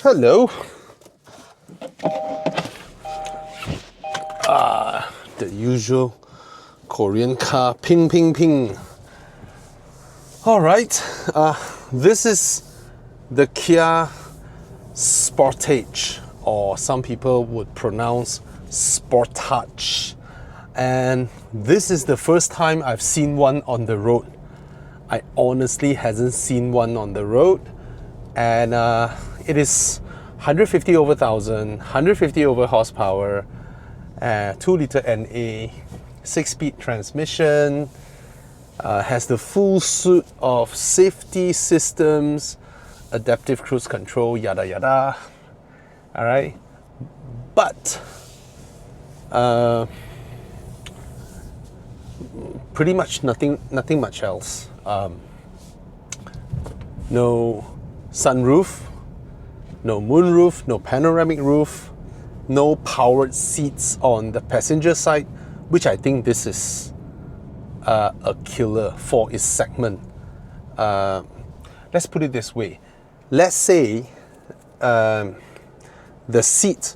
Hello. The usual Korean car, ping, ping, ping. All right, this is the Kia Sportage, or some people would pronounce Sportage. And this is the first time I've seen one on the road. I honestly hasn't seen one on the road. And it is 150 over 1000, 150 over horsepower, 2-liter NA, 6-speed transmission, has the full suite of safety systems, adaptive cruise control, yada yada. All right, but pretty much nothing much else. No sunroof, no moonroof, no panoramic roof, no powered seats on the passenger side, which I think this is a killer for its segment. Let's put it this way. Let's say the seat,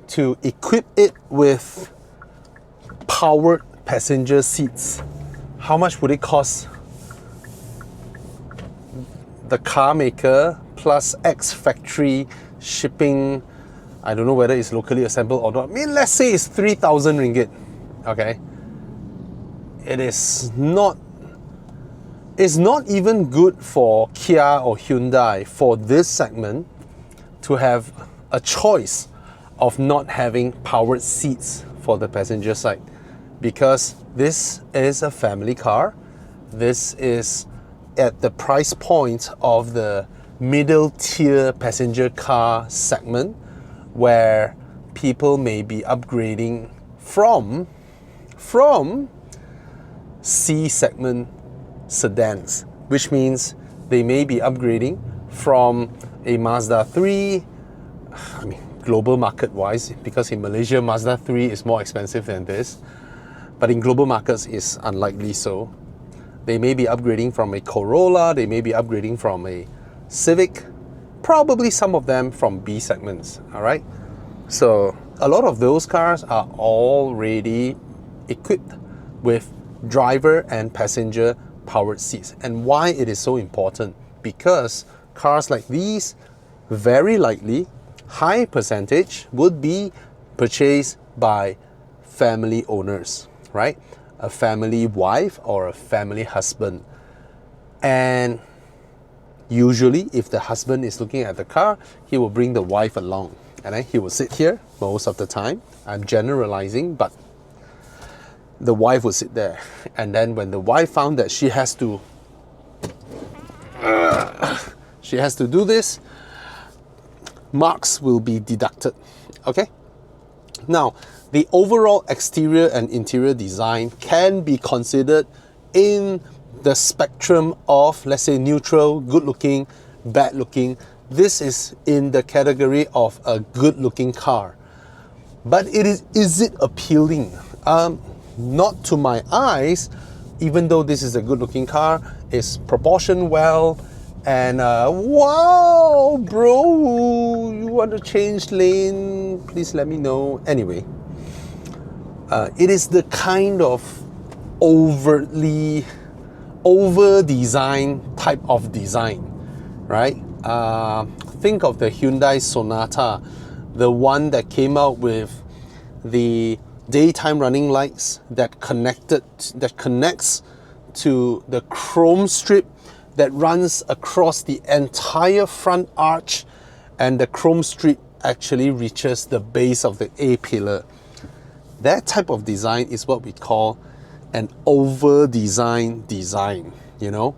to equip it with powered passenger seats, how much would it cost the car maker plus ex-factory shipping? I don't know whether it's locally assembled or not. I mean, let's say it's 3,000 ringgit. Okay, it's not even good for Kia or Hyundai for this segment to have a choice of not having powered seats for the passenger side, because this is a family car. This is at the price point of the middle tier passenger car segment, where people may be upgrading from C segment sedans, which means they may be upgrading from a Mazda 3, I mean global market wise, because in Malaysia Mazda 3 is more expensive than this, but in global markets is unlikely so. They may be upgrading from a Corolla, they may be upgrading from a Civic, probably some of them from B segments, all right? So a lot of those cars are already equipped with driver and passenger powered seats. And why it is so important? Because cars like these, very likely, high percentage would be purchased by family owners, right? A family wife or a family husband. And usually, if the husband is looking at the car, he will bring the wife along, and then he will sit here most of the time. I'm generalizing, but the wife will sit there. And then when the wife found that she has to do this, marks will be deducted. Okay? Now, the overall exterior and interior design can be considered in the spectrum of, let's say, neutral, good looking, bad looking. This is in the category of a good looking car. But is it appealing? Not to my eyes, even though this is a good looking car. It's proportioned well, and wow, bro, you want to change lane, please let me know. Anyway, it is the kind of over-designed type of design, right? Think of the Hyundai Sonata, the one that came out with the daytime running lights that connects to the chrome strip that runs across the entire front arch, and the chrome strip actually reaches the base of the A-pillar. That type of design is what we call an over-designed design. You know,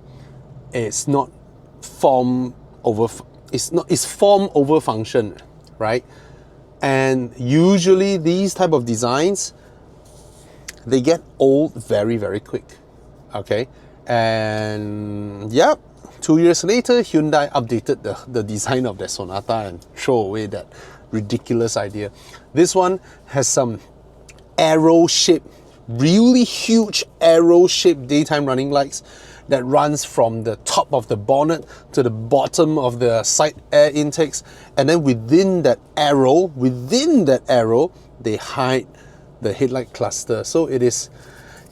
it's not form over function, right? And usually these type of designs, they get old very, very quick. Okay, and yep, 2 years later, Hyundai updated the design of their Sonata and throw away that ridiculous idea. This one has some arrow-shaped, really huge arrow-shaped daytime running lights. that runs from the top of the bonnet to the bottom of the side air intakes, and then within that arrow, they hide the headlight cluster. So it is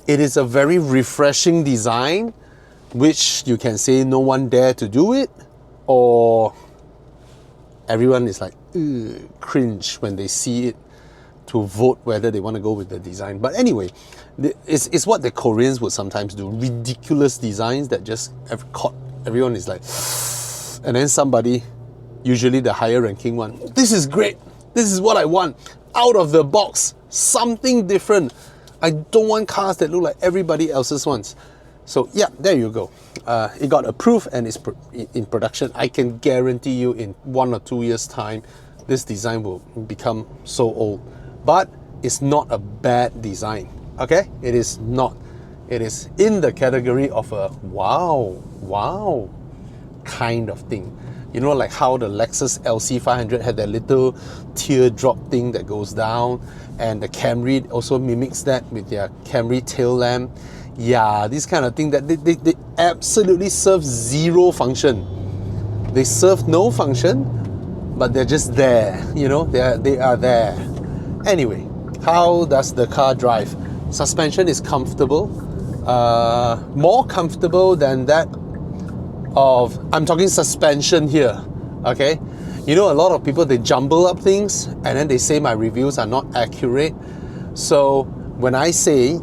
a very refreshing design, which you can say no one dare to do it, or everyone is like cringe when they see it to vote whether they want to go with the design. But anyway, it's what the Koreans would sometimes do. Ridiculous designs that just have caught everyone is like, and then somebody, usually the higher ranking one, this is great, this is what I want, out of the box, something different. I don't want cars that look like everybody else's ones. So yeah, there you go. It got approved and it's in production. I can guarantee you in 1 or 2 years time, this design will become so old. But it's not a bad design, okay? It is not. It is in the category of a wow kind of thing. You know, like how the Lexus LC500 had that little teardrop thing that goes down, and the Camry also mimics that with their Camry tail lamp. Yeah, this kind of thing that they absolutely serve zero function. They serve no function, but they're just there, you know, they are there. Anyway, how does the car drive? Suspension is comfortable, more comfortable than that of, I'm talking suspension here, okay? You know, a lot of people, they jumble up things and then they say my reviews are not accurate. So when I say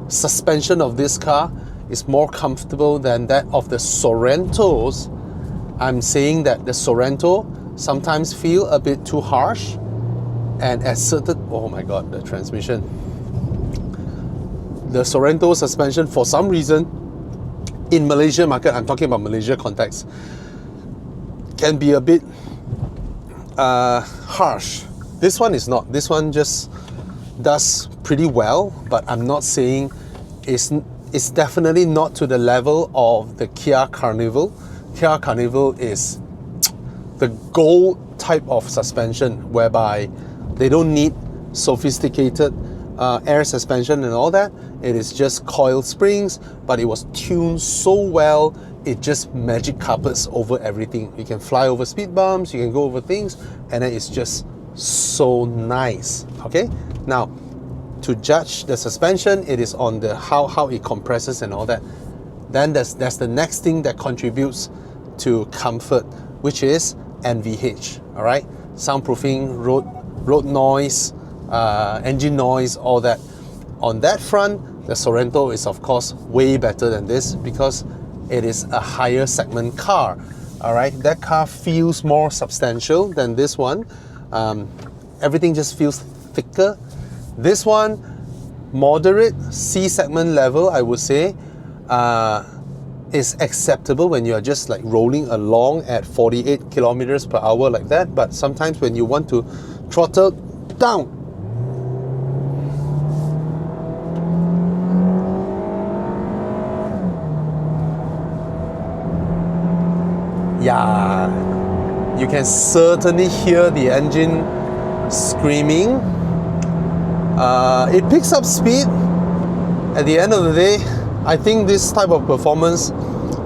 suspension of this car is more comfortable than that of the Sorrentos, I'm saying that the Sorrento sometimes feel a bit too harsh, and at certain, oh my god, the transmission, the Sorrento suspension, for some reason in Malaysia market, I'm talking about Malaysia context, can be a bit harsh. This one is not. This one just does pretty well, but I'm not saying it's definitely not to the level of the Kia Carnival. Kia Carnival is the gold type of suspension, whereby they don't need sophisticated air suspension and all that. It is just coil springs, but it was tuned so well, it just magic carpets over everything. You can fly over speed bumps, you can go over things, and then it's just so nice. Okay, now to judge the suspension, it is on the how it compresses and all that. Then that's the next thing that contributes to comfort, which is NVH. All right, soundproofing, road noise, engine noise, all that. On that front, the Sorrento is of course way better than this because it is a higher segment car. All right, that car feels more substantial than this one. Everything just feels thicker. This one, moderate C segment level, I would say, is acceptable when you're just like rolling along at 48 kilometers per hour like that. But sometimes when you want to throttle down, yeah, you can certainly hear the engine screaming. It picks up speed. At the end of the day, I think this type of performance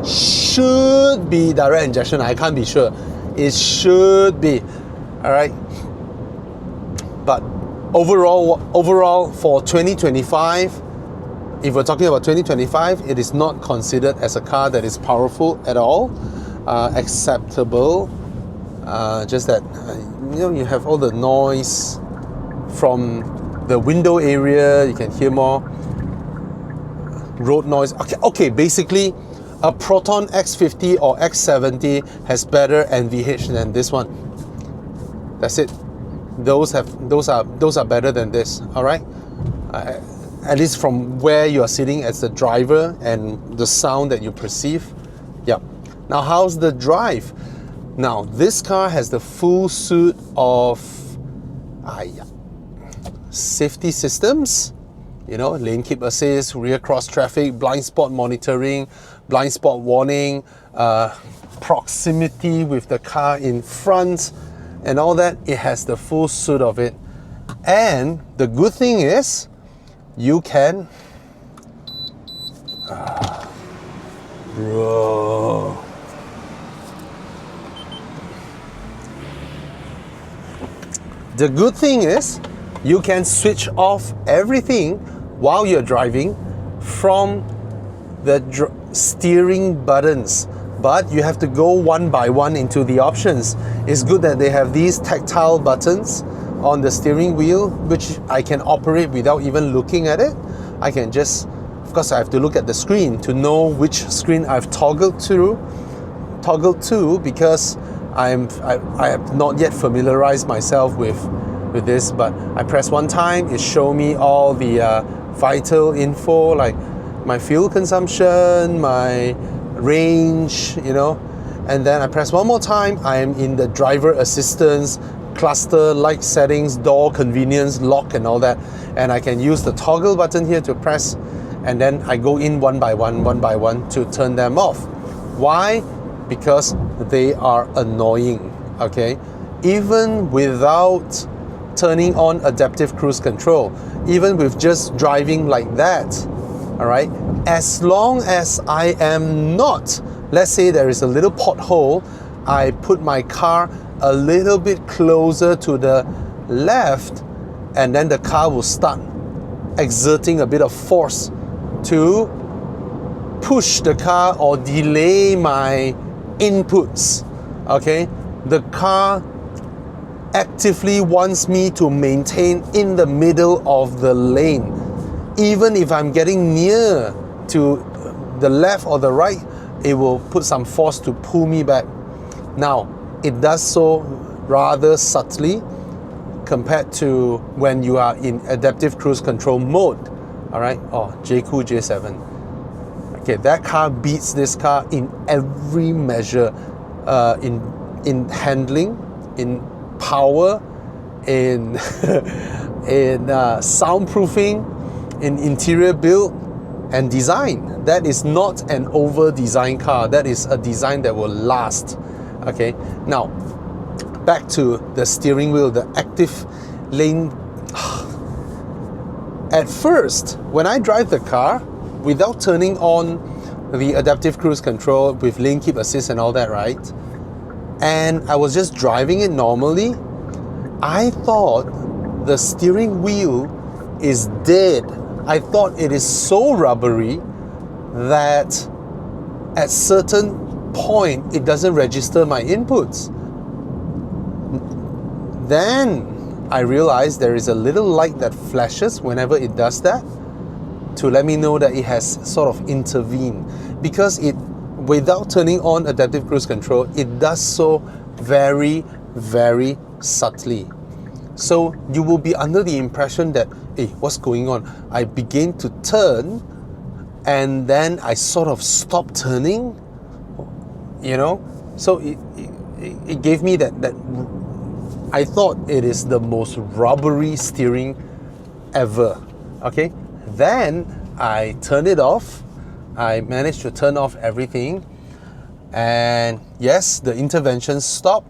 should be direct injection. I can't be sure. It should be. All right. But overall for 2025, if we're talking about 2025, it is not considered as a car that is powerful at all. Acceptable. Just that you know, you have all the noise from the window area. You can hear more road noise. Okay, basically a Proton X50 or X70 has better NVH than this one. That's it. Those are better than this. All right, at least from where you are sitting as the driver and the sound that you perceive. Yeah. Now, how's the drive? Now, this car has the full suite of safety systems. You know, lane keep assist, rear cross traffic, blind spot monitoring, blind spot warning, proximity with the car in front, and all that. It has the full suite of it. And the good thing is, you can Bro. The good thing is you can switch off everything while you're driving from the steering buttons, but you have to go one by one into the options. It's good that they have these tactile buttons on the steering wheel, which I can operate without even looking at it. I can just, of course I have to look at the screen to know which screen I've toggled to, because I have not yet familiarized myself with this, but I press one time, it show me all the vital info, like my fuel consumption, my range, you know, and then I press one more time, I am in the driver assistance, cluster, light settings, door convenience, lock and all that, and I can use the toggle button here to press, and then I go in one by one to turn them off. Why? Because they are annoying, okay? Even without turning on adaptive cruise control, even with just driving like that, all right, as long as I am not, let's say there is a little pothole, I put my car a little bit closer to the left, and then the car will start exerting a bit of force to push the car or delay my inputs, okay? The car actively wants me to maintain in the middle of the lane. Even if I'm getting near to the left or the right, it will put some force to pull me back. Now, it does so rather subtly compared to when you are in adaptive cruise control mode. All right, JQ J7. Okay, that car beats this car in every measure, in handling, in power, in in soundproofing, in interior build and design. That is not an over-designed car. That is a design that will last. Okay, now back to the steering wheel, the active lane. At first, when I drive the car without turning on the adaptive cruise control with lane keep assist and all that, right? And I was just driving it normally, I thought the steering wheel is dead. I thought it is so rubbery that at certain point it doesn't register my inputs. Then I realized there is a little light that flashes whenever it does that to let me know that it has sort of intervened, because it, without turning on adaptive cruise control, it does so very, very subtly. So you will be under the impression that, hey, what's going on? I begin to turn and then I sort of stop turning, you know? So it gave me that I thought it is the most rubbery steering ever, okay? Then I turned it off. I managed to turn off everything, and yes, the intervention stopped,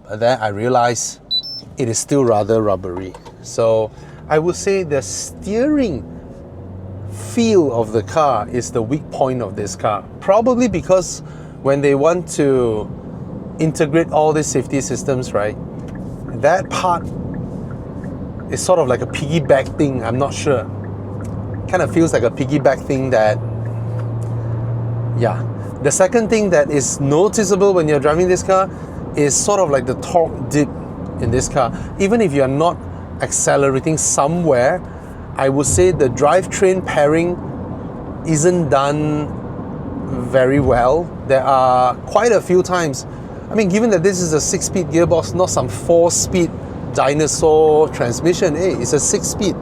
but then I realized it is still rather rubbery. So I would say the steering feel of the car is the weak point of this car. Probably because when they want to integrate all these safety systems, right, that part is sort of like a piggyback thing. I'm not sure. Kind of feels like a piggyback thing that, yeah. The second thing that is noticeable when you're driving this car is sort of like the torque dip in this car. Even if you're not accelerating somewhere, I would say the drivetrain pairing isn't done very well. There are quite a few times, I mean, given that this is a 6-speed gearbox, not some 4-speed dinosaur transmission, it's a 6-speed.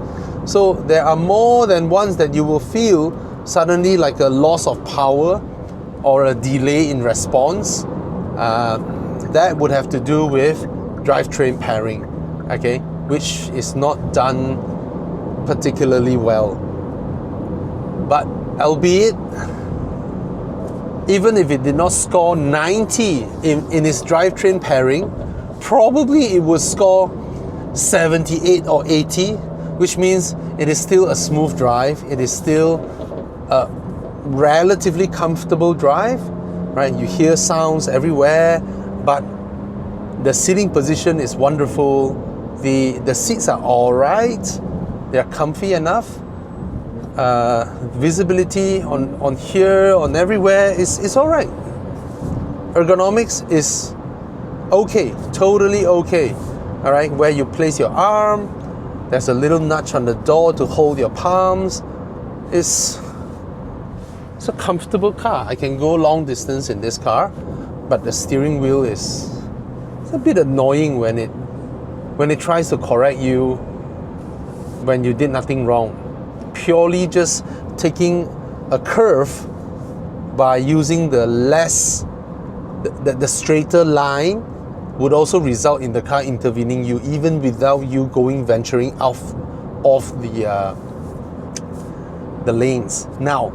So there are more than once that you will feel suddenly like a loss of power or a delay in response. That would have to do with drivetrain pairing, okay, which is not done particularly well. But albeit, even if it did not score 90 in its drivetrain pairing, probably it would score 78 or 80, which means it is still a smooth drive. It is still relatively comfortable drive, right? You hear sounds everywhere, but the seating position is wonderful. The seats are all right. They are comfy enough. Visibility on here, on everywhere is all right. Ergonomics is okay, totally okay. All right, where you place your arm, there's a little notch on the door to hold your palms. It's a comfortable car. I can go long distance in this car, but the steering wheel is a bit annoying when it tries to correct you when you did nothing wrong. Purely just taking a curve by using the straighter line would also result in the car intervening you, even without you venturing off the lanes. Now,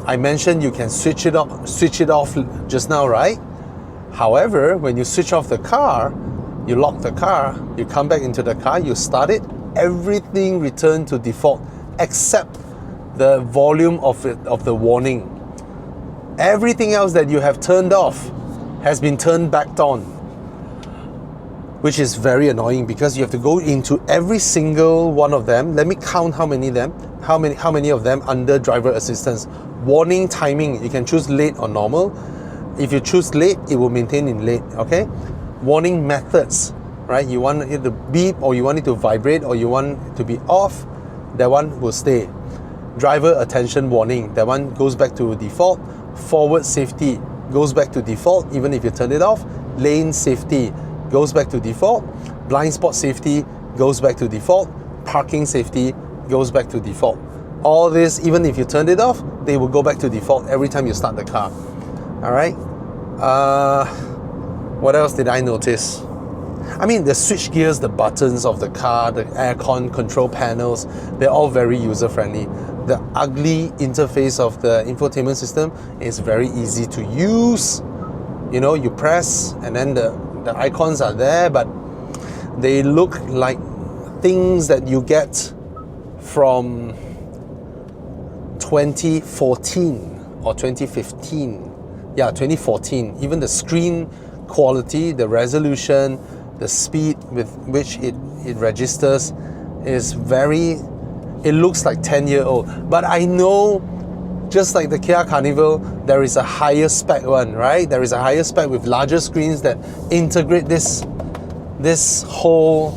I mentioned you can switch it off just now, right? However, when you switch off the car, you lock the car, you come back into the car, you start it, everything returned to default except the volume of the warning. Everything else that you have turned off has been turned back on, which is very annoying because you have to go into every single one of them. Let me count how many of them under driver assistance. Warning timing, you can choose late or normal. If you choose late, it will maintain in late, okay? Warning methods, right? You want it to beep, or you want it to vibrate, or you want it to be off, that one will stay. Driver attention warning, that one goes back to default. Forward safety goes back to default even if you turn it off. Lane safety goes back to default. Blind spot safety goes back to default. Parking safety goes back to default. All this, even if you turned it off, they will go back to default every time you start the car. All right. What else did I notice? I mean, the switch gears, the buttons of the car, the aircon control panels, they're all very user-friendly. The ugly interface of the infotainment system is very easy to use. You know, you press and then the icons are there, but they look like things that you get from 2014 or 2015. Yeah, 2014. Even the screen quality, the resolution, the speed with which it registers is it looks like 10-year-old. But I know, just like the Kia Carnival, there is a higher spec one, right? There is a higher spec with larger screens that integrate this whole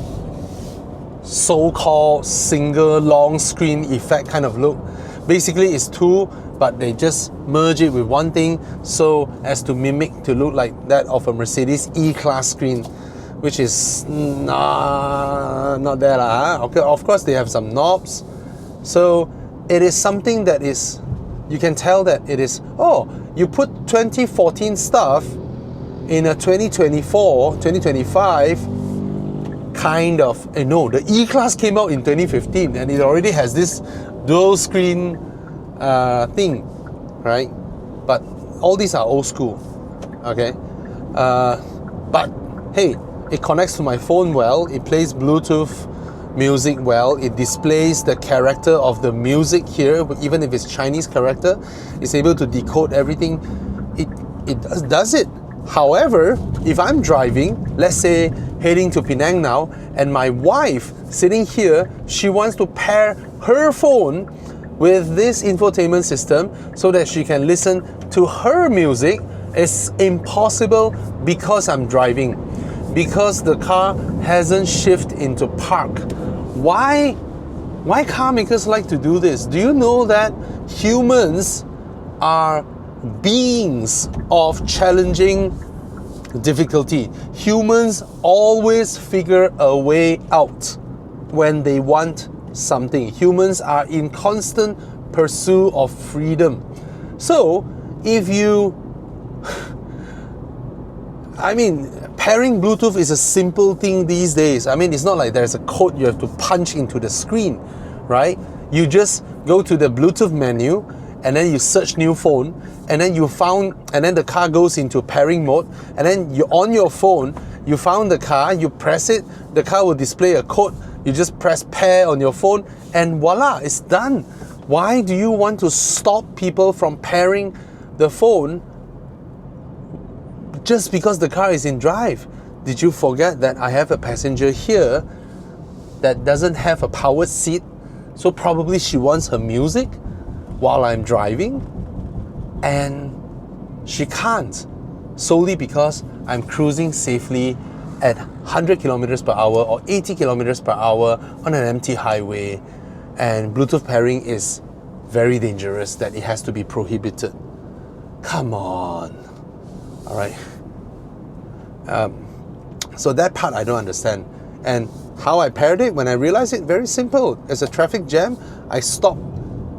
so-called single long screen effect kind of look. Basically, it's two, but they just merge it with one thing so as to look like that of a Mercedes E-Class screen, which is not there. Okay, of course, they have some knobs. So it is something that is, you can tell that it is, you put 2014 stuff in a 2024, 2025 kind of, no, the E-Class came out in 2015 and it already has this dual screen thing, right? But all these are old school, okay? But hey, it connects to my phone well, it plays Bluetooth music well, it displays the character of the music here, even if it's Chinese character, it's able to decode everything. It does it. However, if I'm driving, let's say heading to Penang now, and my wife sitting here, she wants to pair her phone with this infotainment system so that she can listen to her music, it's impossible because I'm driving, because the car hasn't shifted into park. Why car makers like to do this? Do you know that humans are beings of challenging difficulty? Humans always figure a way out when they want something. Humans are in constant pursuit of freedom. So if you pairing Bluetooth is a simple thing these days. I mean, it's not like there's a code you have to punch into the screen, right? You just go to the Bluetooth menu and then you search new phone, and then the car goes into pairing mode, and then you on your phone, you found the car, you press it, the car will display a code, you just press pair on your phone, and voila, it's done. Why do you want to stop people from pairing the phone just because the car is in drive? Did you forget that I have a passenger here that doesn't have a powered seat? So probably she wants her music while I'm driving, and she can't, solely because I'm cruising safely at 100 kilometers per hour or 80 kilometers per hour on an empty highway, and Bluetooth pairing is very dangerous, that it has to be prohibited. Come on. All right. So that part I don't understand. And how I paired it, when I realized it, very simple. There's a traffic jam, I stop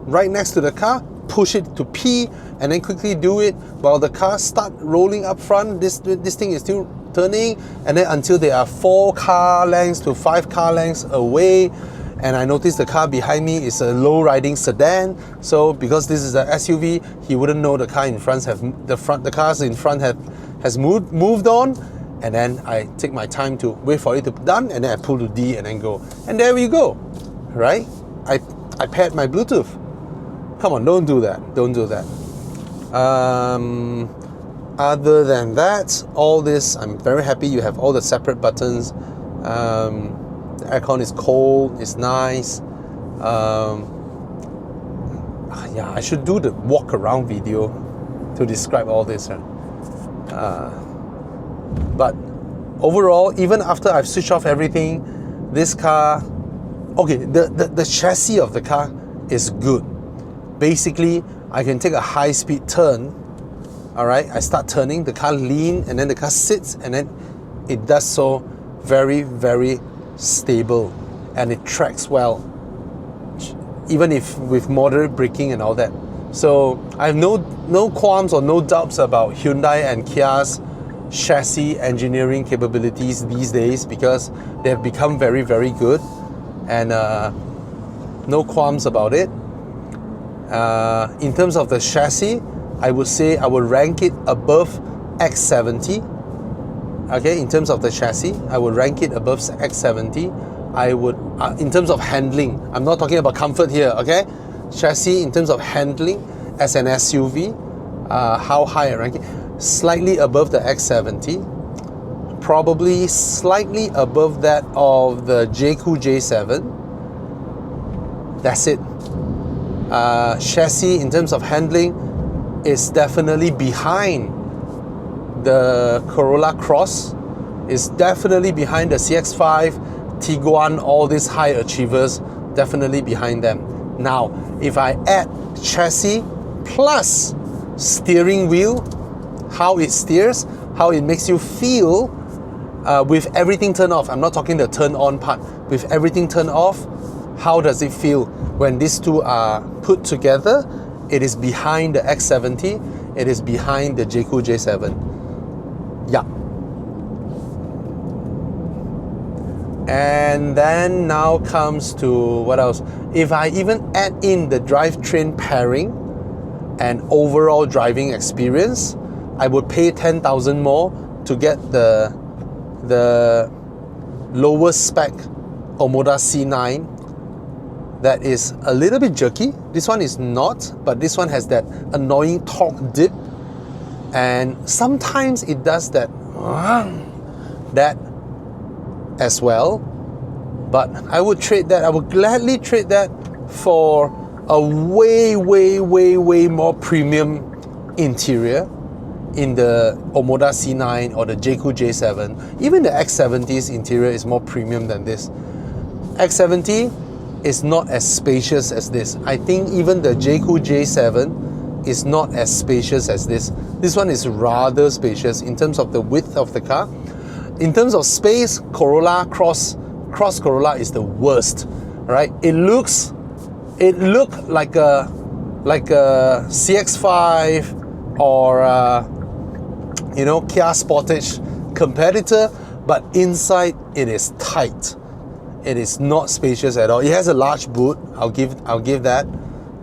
right next to the car, push it to P, and then quickly do it while the car start rolling up front. This thing is still turning, and then until they are 4 car lengths to 5 car lengths away, and I noticed the car behind me is a low-riding sedan. So because this is an SUV, he wouldn't know the car in front the cars in front has moved on. And then I take my time to wait for it to be done, and then I pull to D and then go. And there we go, right? I paired my Bluetooth. Come on, don't do that. Don't do that. Other than that, all this, I'm very happy you have all the separate buttons. The aircon is cold, it's nice. Yeah, I should do the walk around video to describe all this. But overall, even after I've switched off everything, this car, okay, the chassis of the car is good. Basically, I can take a high-speed turn. All right, I start turning, the car lean, and then the car sits, and then it does so very, very stable, and it tracks well, even if with moderate braking and all that. So I have no qualms or no doubts about Hyundai and Kia's chassis engineering capabilities these days, because they have become very, very good, and no qualms about it. In terms of the chassis, I would say I would rank it above X70. Okay, in terms of the chassis, I would rank it above X70. I would, in terms of handling, I'm not talking about comfort here, okay? Chassis, in terms of handling as an SUV, how high I rank it? Slightly above the X70, probably slightly above that of the JQ J7. That's it. Chassis in terms of handling is definitely behind the Corolla Cross, is definitely behind the CX-5, Tiguan, all these high achievers, definitely behind them. Now, if I add chassis plus steering wheel, how it steers, how it makes you feel with everything turned off. I'm not talking the turn on part. With everything turned off, how does it feel when these two are put together? It is behind the X70, it is behind the JQ J7. Yeah. And then now comes to what else? If I even add in the drivetrain pairing and overall driving experience, I would pay 10,000 more to get the lowest spec Omoda C9 that is a little bit jerky. This one is not, but this one has that annoying torque dip, and sometimes it does that as well. But I would trade that, I would gladly trade that for a way more premium interior in the Omoda C9 or the JQ J7. Even the X70's interior is more premium than this. X70 is not as spacious as this. I think even the JQ J7 is not as spacious as this. This one is rather spacious in terms of the width of the car. In terms of space, Corolla Cross Corolla is the worst, right? It looked like a CX-5 or Kia Sportage competitor, but inside it is tight. It is not spacious at all. It has a large boot. I'll give that.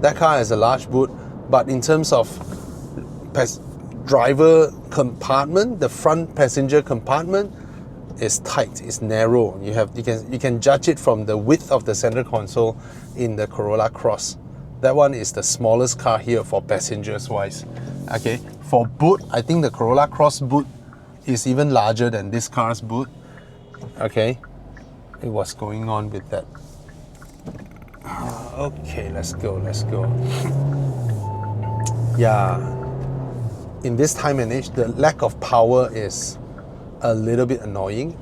That car has a large boot, but in terms of driver compartment, the front passenger compartment is tight. It's narrow. You can judge it from the width of the center console in the Corolla Cross. That one is the smallest car here for passengers wise. Okay, for boot, I think the Corolla Cross boot is even larger than this car's boot. Okay, what's going on with that? Okay, let's go. Yeah, in this time and age, the lack of power is a little bit annoying.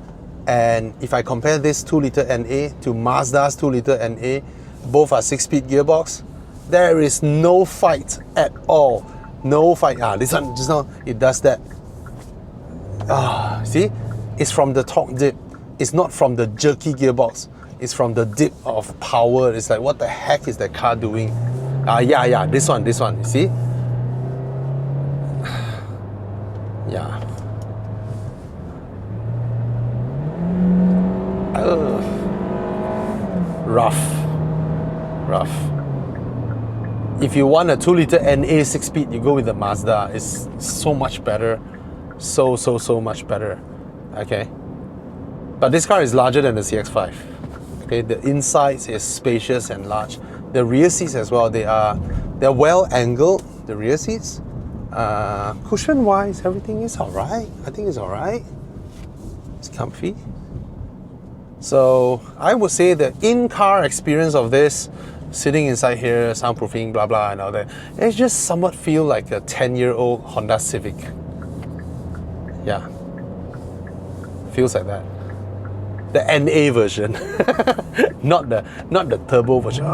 And if I compare this 2-liter NA to Mazda's 2-liter NA, both are 6-speed gearbox. There is no fight at all. No fight. This one just now it does that. See, it's from the torque dip. It's not from the jerky gearbox. It's from the dip of power. It's like, what the heck is that car doing? Yeah. This one. You see? Yeah. Rough. If you want a 2-liter NA 6-speed, you go with the Mazda. It's so much better. So much better. Okay. But this car is larger than the CX-5. Okay, the insides is spacious and large. The rear seats as well, they're well angled, the rear seats. Cushion wise, everything is alright. I think it's alright. It's comfy. So I would say the in-car experience of this, sitting inside here, soundproofing, blah blah and all that, it just somewhat feel like a 10-year-old Honda Civic. Yeah, feels like that. The NA version, not the turbo version.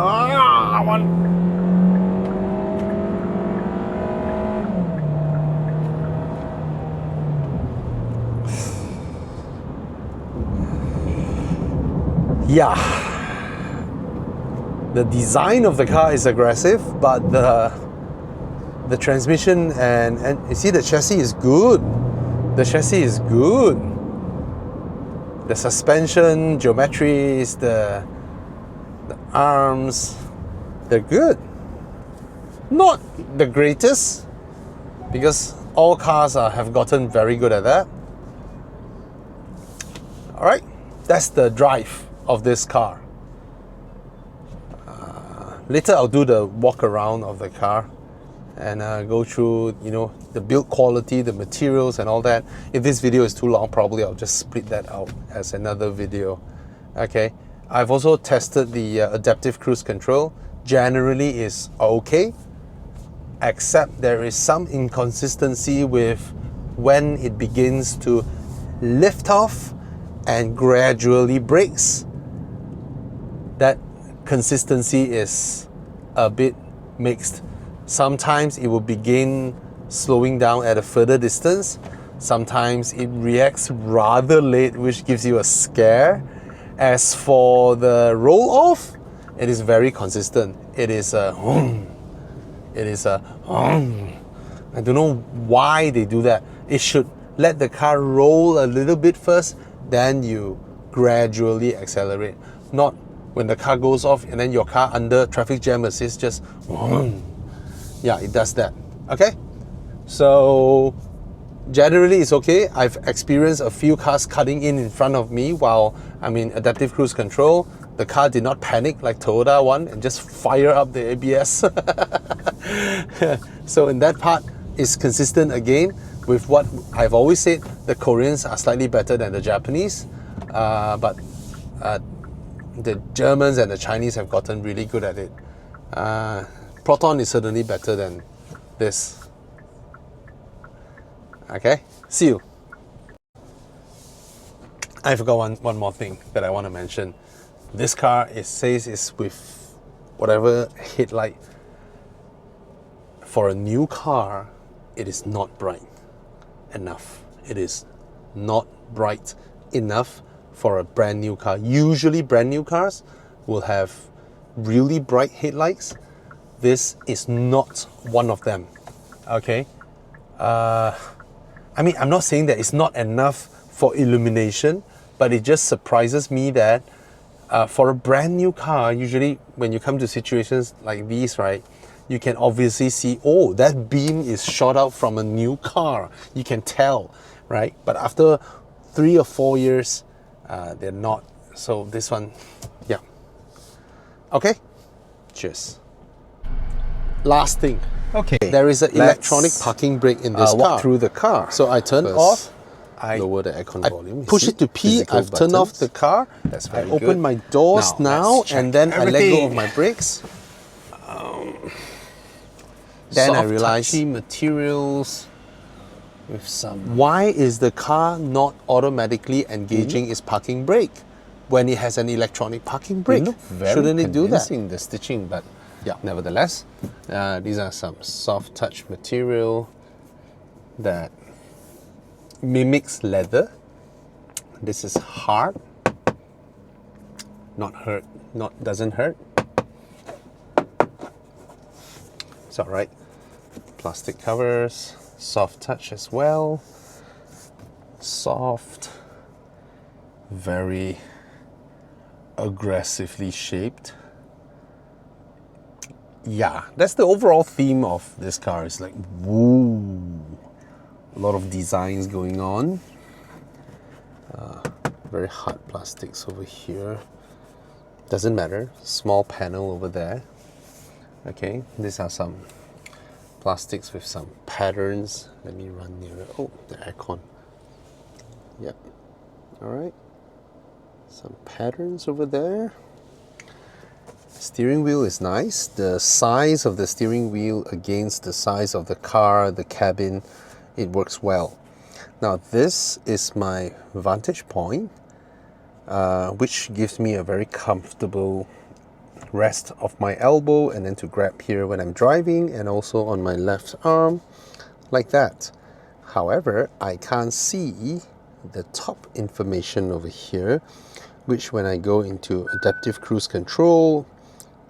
Yeah, the design of the car is aggressive, but the transmission and you see the chassis is good. The chassis is good. The suspension, geometries, the arms, they're good. Not the greatest, because all cars have gotten very good at that. Alright, that's the drive of this car. Later I'll do the walk around of the car and go through, you know, the build quality, the materials and all that. If this video is too long, probably I'll just split that out as another video. Okay, I've also tested the adaptive cruise control. Generally is okay, except there is some inconsistency with when it begins to lift off and gradually brakes. That consistency is a bit mixed. Sometimes it will begin slowing down at a further distance. Sometimes it reacts rather late, which gives you a scare. As for the roll off, it is very consistent. It is a I don't know why they do that. It should let the car roll a little bit first, then you gradually accelerate. Not when the car goes off and then your car under traffic jam assist just yeah, it does that. Okay, so generally it's okay. I've experienced a few cars cutting in front of me while I'm in adaptive cruise control. The car did not panic like Toyota one and just fire up the ABS. So in that part, it's consistent again with what I've always said. The Koreans are slightly better than the Japanese, but the Germans and the Chinese have gotten really good at it. Proton is certainly better than this. Okay, see you. I forgot one more thing that I want to mention. This car, it says it's with whatever headlight. For a new car, it is not bright enough. It is not bright enough for a brand new car. Usually brand new cars will have really bright headlights. This is not one of them. Okay, I mean, I'm not saying that it's not enough for illumination, but it just surprises me that for a brand new car, usually when you come to situations like these, right, you can obviously see, oh, that beam is shot out from a new car. You can tell, right? But after 3 or 4 years, they're not. So this one, yeah. Okay, cheers. Last thing. Okay. There is an electronic parking brake in this car. Walk through the car. So I turn First, off. I Lower the aircon I volume. push it to P. Physical I've turned off buttons. the car. That's very I good. open my doors now let's check and then I let go everything. of my brakes. Then I Soft, realize, touchy materials with some. why is the car not automatically engaging its parking brake when it has an electronic parking brake? It looked very Shouldn't it do that? convincing, the stitching, but Yeah. nevertheless, these are some soft touch material that Mimics leather. this is hard, doesn't hurt. It's all right. Plastic covers, soft touch as well. Soft, very aggressively shaped. Yeah, that's the overall theme of this car. It's like, woo, a lot of designs going on. Very hard plastics over here. Doesn't matter, small panel over there. Okay, these are some plastics with some patterns. Let me run near it. Oh, the aircon. Yep. All right. Some patterns over there. Steering wheel is nice. The size of the steering wheel against the size of the car, the cabin, it works well. Now this is my vantage point, which gives me a very comfortable rest of my elbow and then to grab here when I'm driving and also on my left arm like that. However, I can't see the top information over here, which when I go into adaptive cruise control,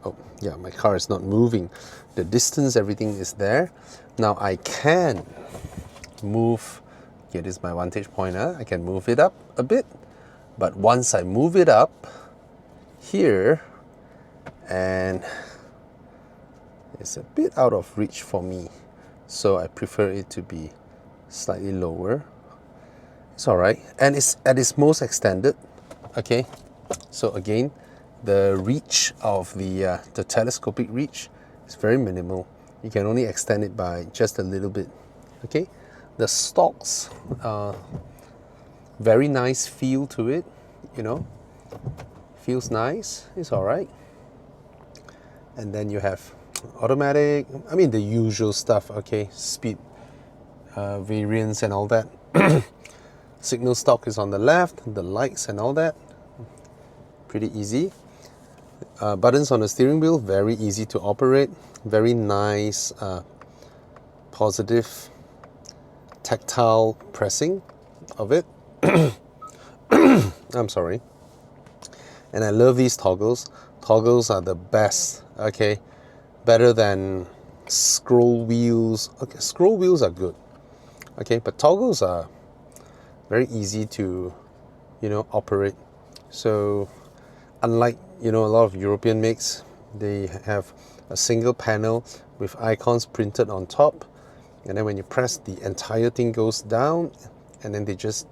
oh yeah, my car is not moving. The distance, everything is there. Now I can move, here is my vantage pointer, I can move it up a bit. But once I move it up here, and it's a bit out of reach for me, so I prefer it to be slightly lower. It's all right, and it's at its most extended. Okay, so again, the reach of the telescopic reach is very minimal. You can only extend it by just a little bit. Okay, the stalks, very nice feel to it, you know, feels nice. It's all right. And then you have automatic, I mean the usual stuff, okay, speed variance and all that. Signal stalk is on the left, the lights and all that, pretty easy. Buttons on the steering wheel, very easy to operate, very nice positive tactile pressing of it. I'm sorry. And I love these toggles. Toggles are the best, okay? Better than scroll wheels. Okay, scroll wheels are good, okay? But toggles are very easy to, you know, operate. So unlike, you know, a lot of European makes, they have a single panel with icons printed on top. And then when you press, the entire thing goes down. And then they just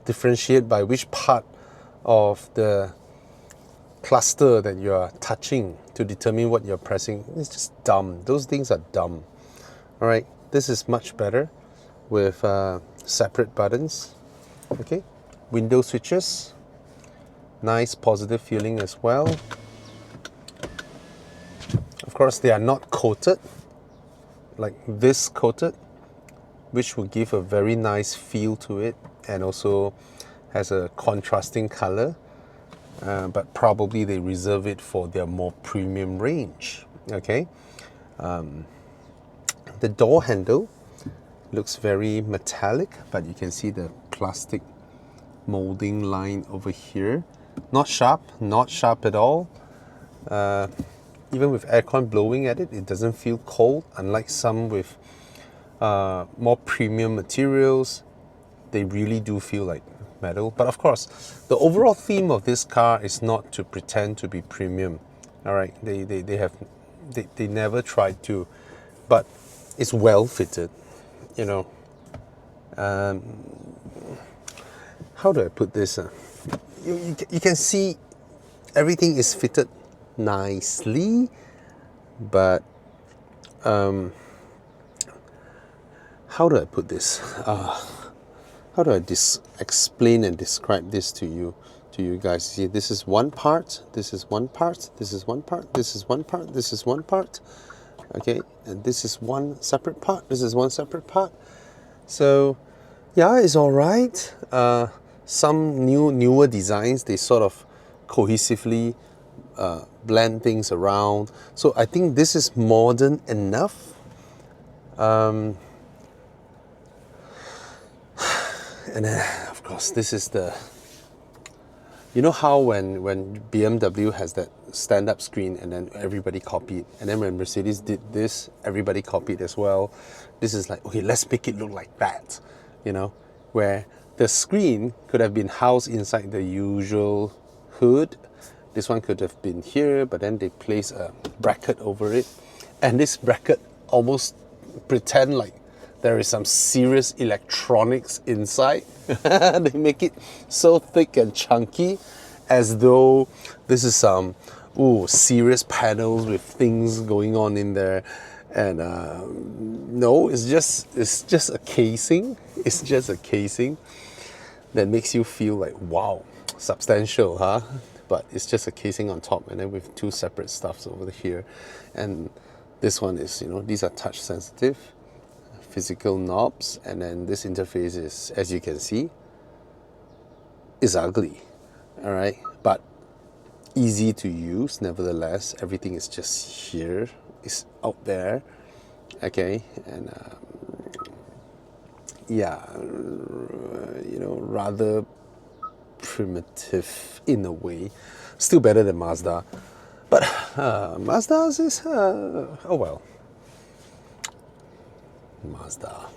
differentiate by which part of the cluster that you are touching to determine what you're pressing. It's just dumb. Those things are dumb. All right, this is much better with separate buttons. Okay, window switches, nice positive feeling as well. Of course, they are not coated like this coated, which will give a very nice feel to it and also has a contrasting color. But probably they reserve it for their more premium range. Okay, the door handle looks very metallic, but you can see the plastic molding line over here. Not sharp at all. Even with aircon blowing at it, it doesn't feel cold, unlike some with more premium materials. They really do feel like metal. But of course, the overall theme of this car is not to pretend to be premium. All right, they never tried to, but it's well fitted, you know. How do I put this? You can see everything is fitted nicely, but how do I put this? How do I explain and describe this to you guys? See, this is one part, this is one part, this is one part, this is one part, this is one part. Okay, and this is one separate part, this is one separate part. So yeah, it's all right. Some newer designs, they sort of cohesively blend things around. So I think this is modern enough. And then, of course, this is the... You know how when BMW has that stand-up screen and then everybody copied, and then when Mercedes did this, everybody copied as well. This is like, okay, let's make it look like that, you know, where the screen could have been housed inside the usual hood. This one could have been here, but then they place a bracket over it, and this bracket almost pretend like there is some serious electronics inside. They make it so thick and chunky as though this is some serious panels with things going on in there. And no, it's just a casing. It's just a casing that makes you feel like, wow, substantial, huh? But it's just a casing on top, and then with two separate stuffs over here. And this one is, you know, these are touch sensitive physical knobs, and then this interface is, as you can see, is ugly. All right, but easy to use nevertheless. Everything is just here, it's out there. Okay, and yeah, you know, rather primitive in a way. Still better than Mazda, but Mazda's is oh well. Mazda.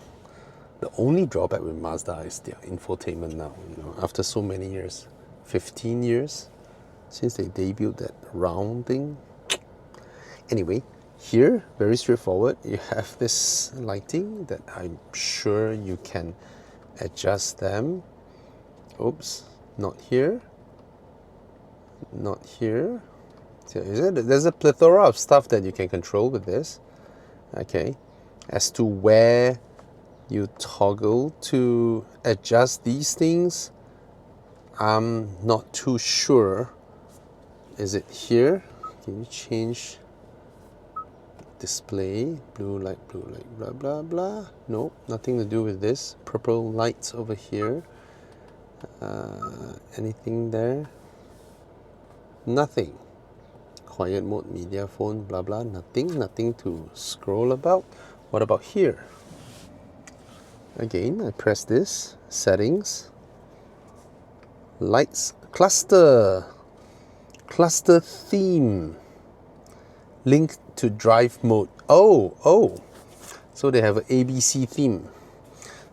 The only drawback with Mazda is their infotainment now. You know, after so many years, 15 years since they debuted that round thing. Anyway, here, very straightforward. You have this lighting that I'm sure you can adjust them. Oops, not here. Not here. So there's a plethora of stuff that you can control with this. Okay. As to where you toggle to adjust these things, I'm not too sure. Is it here? Can you change display? Blue light, blah, blah, blah. No, nothing to do with this. Purple lights over here. Anything there? Nothing. Quiet mode, media phone, blah, blah. Nothing to scroll about. What about here? Again, I press this, settings, lights, cluster theme, link to drive mode. Oh, so they have an ABC theme.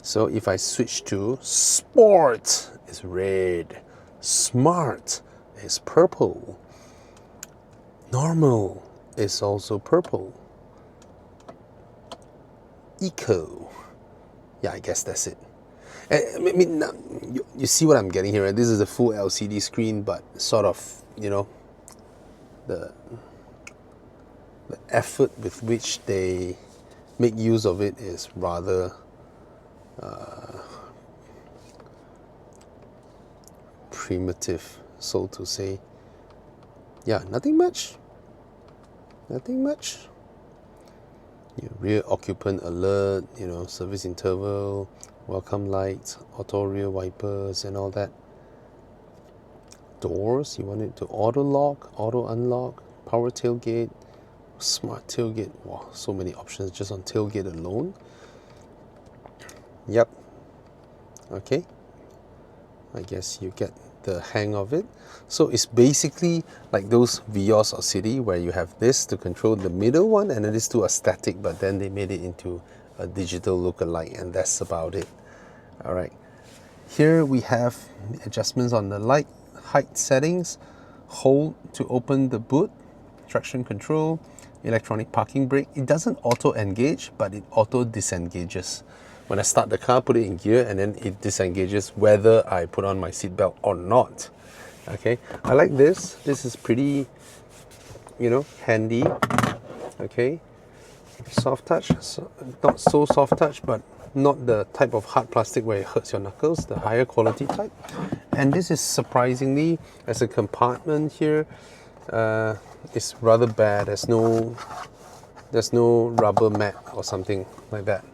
So if I switch to sport, it's red, smart is purple, normal is also purple, eco. Yeah, I guess that's it. I mean, you see what I'm getting here, right? This is a full LCD screen, but sort of, you know, the effort with which they make use of it is rather primitive, so to say. Yeah, nothing much. Your rear occupant alert, you know, service interval, welcome lights, auto rear wipers and all that. Doors, you want it to auto lock, auto unlock, power tailgate, smart tailgate. Wow, so many options just on tailgate alone. Yep. Okay. I guess you get the hang of it. So it's basically like those Vios or City where you have this to control the middle one, and then these two are static, but then they made it into a digital lookalike, and that's about it. All right. Here we have adjustments on the light height settings. Hold to open the boot, traction control, electronic parking brake. It doesn't auto engage, but it auto disengages. When I start the car, put it in gear, and then it disengages whether I put on my seatbelt or not. Okay, I like this. This is pretty, you know, handy. Okay, Soft touch, so, not so soft touch, but not the type of hard plastic where it hurts your knuckles, the higher quality type. And this is surprisingly, as a compartment here, it's rather bad. There's no rubber mat or something like that.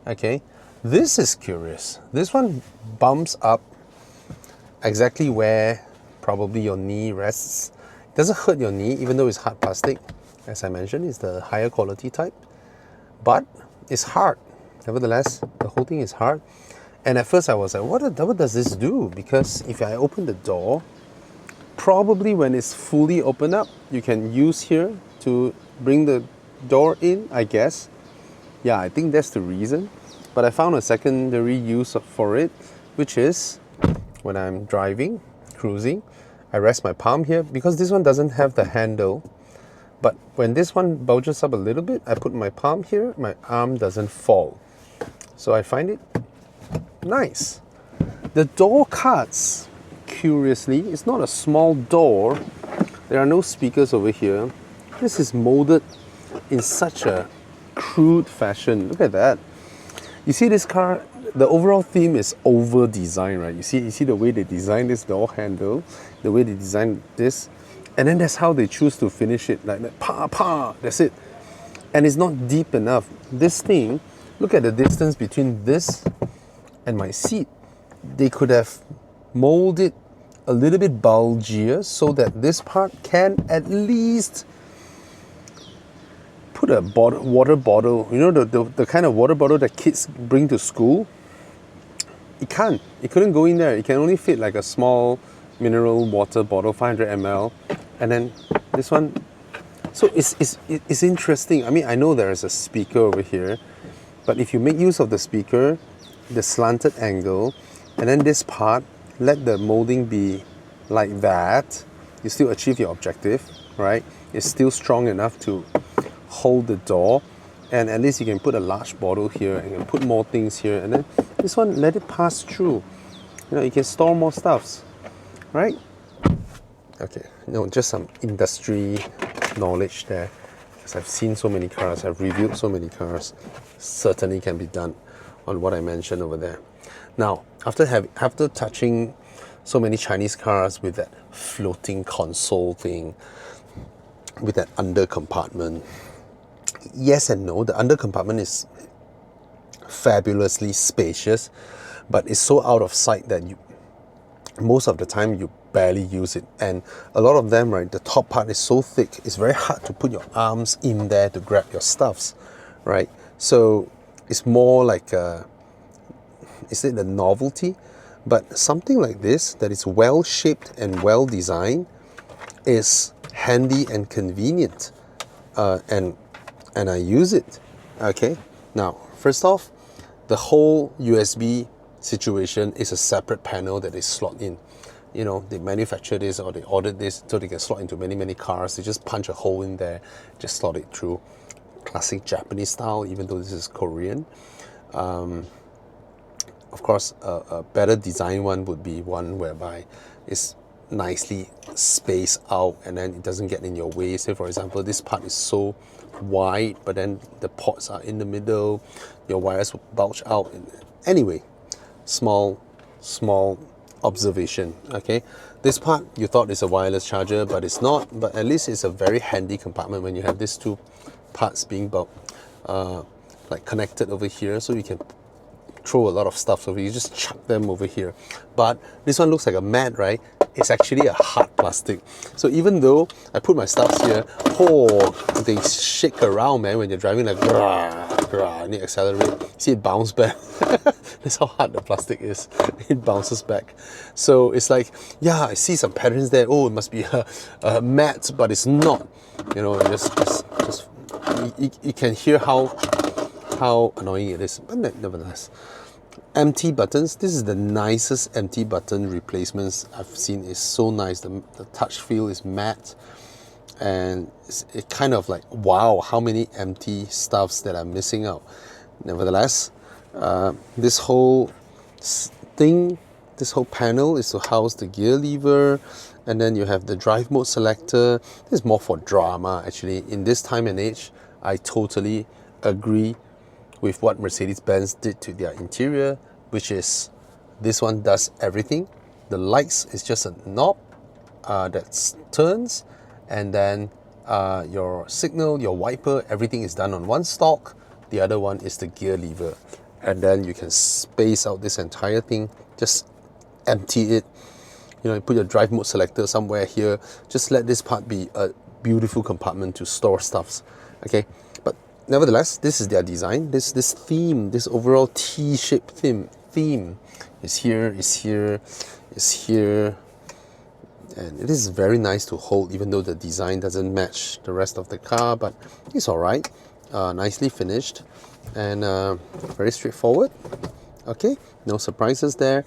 Okay, this is curious. This one bumps up exactly where probably your knee rests. It doesn't hurt your knee, even though it's hard plastic. As I mentioned, it's the higher quality type, but it's hard. Nevertheless, the whole thing is hard. And at first I was like, what does this do? Because if I open the door, probably when it's fully opened up, you can use here to bring the door in, I guess. Yeah, I think that's the reason. But I found a secondary use for it, which is when I'm driving, cruising, I rest my palm here because this one doesn't have the handle. But when this one bulges up a little bit, I put my palm here, my arm doesn't fall. So I find it nice. The door cuts, curiously, it's not a small door. There are no speakers over here. This is molded in such a crude fashion. Look at that. You see this car, the overall theme is over design, right? You see the way they designed this door handle, the way they designed this, and then that's how they choose to finish it, like that, that's it. And it's not deep enough. This thing, look at the distance between this and my seat. They could have molded a little bit bulgier so that this part can at least put a water bottle, you know, the kind of water bottle that kids bring to school. It couldn't go in there. It can only fit like a small mineral water bottle, 500 ml. And then this one, so it's interesting. I mean, I know there is a speaker over here, but if you make use of the speaker, the slanted angle, and then this part, let the molding be like that, you still achieve your objective, right? It's still strong enough to hold the door, and at least you can put a large bottle here and you can put more things here, and then this one, let it pass through. You know, you can store more stuffs, right? Okay, just some industry knowledge there, because I've seen so many cars, I've reviewed so many cars. Certainly can be done on what I mentioned over there. Now, after touching so many Chinese cars with that floating console thing, with that under compartment, yes and no. The under compartment is fabulously spacious, but it's so out of sight that most of the time you barely use it. And a lot of them, right, the top part is so thick, it's very hard to put your arms in there to grab your stuffs, right? So it's more like is it a novelty? But something like this that is well shaped and well designed is handy and convenient, and I use it. Okay, now first off, the whole USB situation is a separate panel that they slot in. You know, they manufacture this or they ordered this so they can slot into many cars. They just punch a hole in there, just slot it through. Classic Japanese style, even though this is Korean. Of course, a better design one would be one whereby it's nicely spaced out and then it doesn't get in your way. Say for example, this part is so wide, but then the ports are in the middle, your wires will bulge out. Anyway, small observation. Okay, this part you thought is a wireless charger, but it's not. But at least it's a very handy compartment when you have these two parts being like connected over here, so you can throw a lot of stuff over. You just chuck them over here. But this one looks like a mat, right? It's actually a hard plastic. So even though I put my stuff here, they shake around, man, when you're driving, like and you accelerate. See it bounce back. That's how hard the plastic is. It bounces back. So it's like, yeah, I see some patterns there. Oh, it must be a mat, but it's not. You know, you can hear how annoying it is. But nevertheless, empty buttons. This is the nicest empty button replacements I've seen. It's so nice. The touch feel is matte, and it kind of like, wow, how many empty stuffs that I'm missing out. Nevertheless, this whole thing, this whole panel is to house the gear lever, and then you have the drive mode selector. This is more for drama actually. In this time and age, I totally agree with what Mercedes-Benz did to their interior, which is this one does everything. The lights is just a knob that turns, and then your signal, your wiper, everything is done on one stalk. The other one is the gear lever, and then you can space out this entire thing, just empty it. You know, you put your drive mode selector somewhere here, just let this part be a beautiful compartment to store stuffs. Okay, but nevertheless, this is their design. This theme, this overall T-shaped theme is here, and it is very nice to hold, even though the design doesn't match the rest of the car, but it's all right. Nicely finished, and very straightforward. Okay, no surprises there.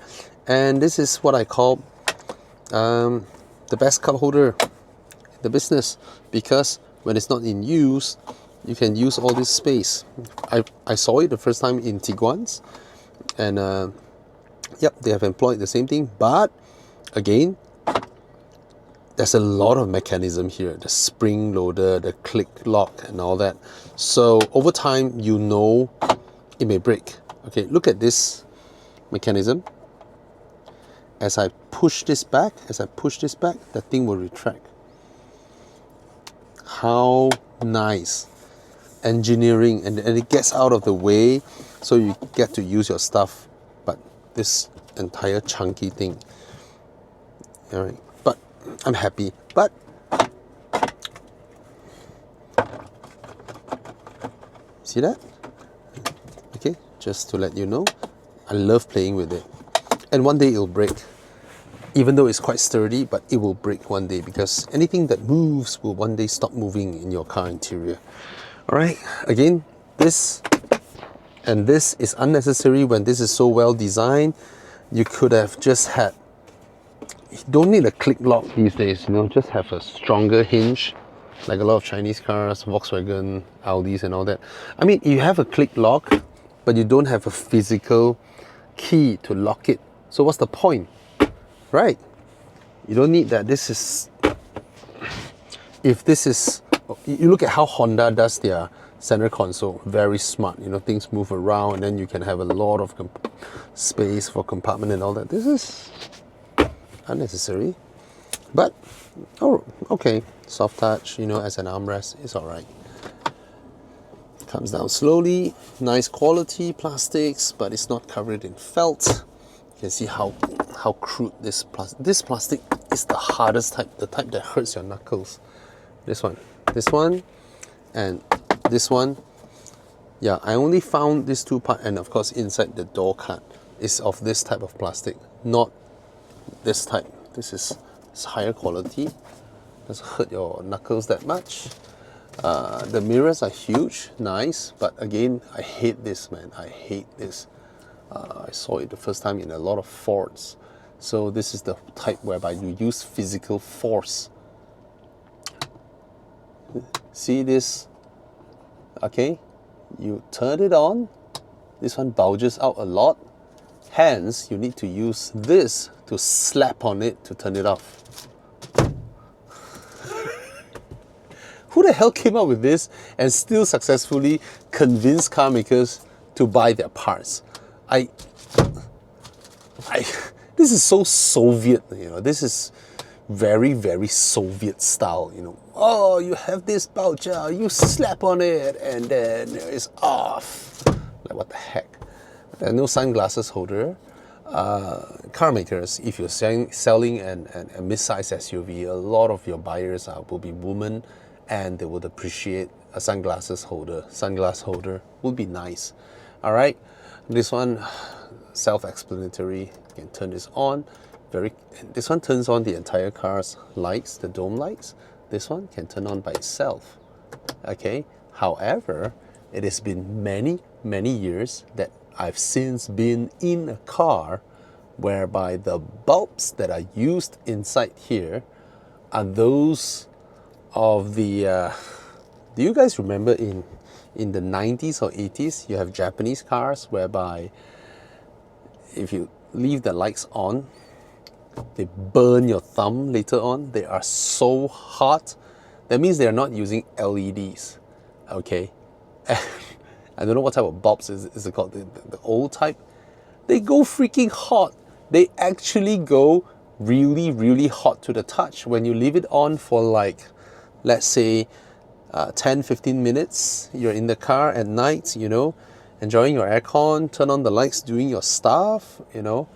And this is what I call the best cup holder in the business, because when it's not in use, you can use all this space. I saw it the first time in Tiguan's, and yep, they have employed the same thing, but again, there's a lot of mechanism here, the spring loader, the click lock and all that. So over time, you know it may break. Okay, look at this mechanism. As I push this back, the thing will retract. How nice. Engineering, and it gets out of the way so you get to use your stuff. But this entire chunky thing, all right, but I'm happy. But see that? Okay, just to let you know, I love playing with it. And one day it'll break. Even though it's quite sturdy, but it will break one day, because anything that moves will one day stop moving in your car interior. All right, again, this and this is unnecessary when this is so well designed. You could have just had, you don't need a click lock these days, you know, just have a stronger hinge, like a lot of Chinese cars, Volkswagen, Audis and all that. I mean, you have a click lock, but you don't have a physical key to lock it. So what's the point, right? You don't need that. This is, if this is, you look at how Honda does their center console, very smart. You know, things move around, and then you can have a lot of space for compartment and all that. This is unnecessary, but oh, okay. Soft touch, you know, as an armrest, it's all right. Comes down slowly, nice quality plastics, but it's not covered in felt. You can see how crude this plastic is. The hardest type, the type that hurts your knuckles. This one, and this one. Yeah, I only found these two parts, and of course inside the door cut is of this type of plastic, not this type. This is higher quality. Doesn't hurt your knuckles that much. The mirrors are huge, nice, but again, I hate this, man. I hate this. I saw it the first time in a lot of Fords. So this is the type whereby you use physical force. See this? Okay, you turn it on. This one bulges out a lot. Hence, you need to use this to slap on it to turn it off. Who the hell came up with this and still successfully convinced car makers to buy their parts? This is so Soviet, you know. This is very, very Soviet style, you know. Oh, you have this bulger, you slap on it, and then it's off. Like, what the heck? There's no sunglasses holder. Car makers, if you're selling a mid-size SUV, a lot of your buyers will be women, and they would appreciate a sunglass holder would be nice. All right, this one, self-explanatory. You can turn this on. This one turns on the entire car's lights, the dome lights. This one can turn on by itself. Okay. However, it has been many, many years that I've since been in a car whereby the bulbs that are used inside here are those of the do you guys remember in the 90s or 80s, you have Japanese cars whereby if you leave the lights on, they burn your thumb later on. They are so hot. That means they are not using LEDs. okay? And I don't know what type of bulbs is it called, the old type. They go freaking hot. They actually go really, really hot to the touch when you leave it on for like, let's say, 10, 15 minutes. You're in the car at night, you know, enjoying your aircon, turn on the lights, doing your stuff, you know,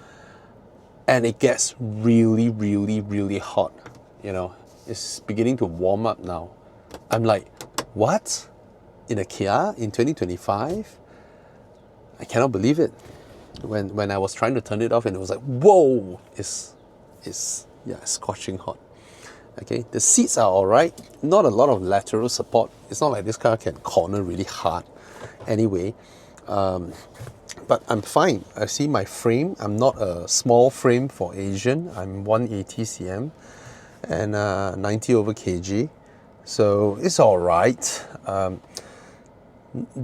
and it gets really, really, really hot, you know. It's beginning to warm up now. I'm like, what? In a Kia in 2025? I cannot believe it. When I was trying to turn it off and it was like, whoa, it's scorching hot. Okay, the seats are all right. Not a lot of lateral support. It's not like this car can corner really hard. Anyway, but I'm fine. I see my frame. I'm not a small frame for Asian. I'm 180 cm and 90 over kg. So it's all right.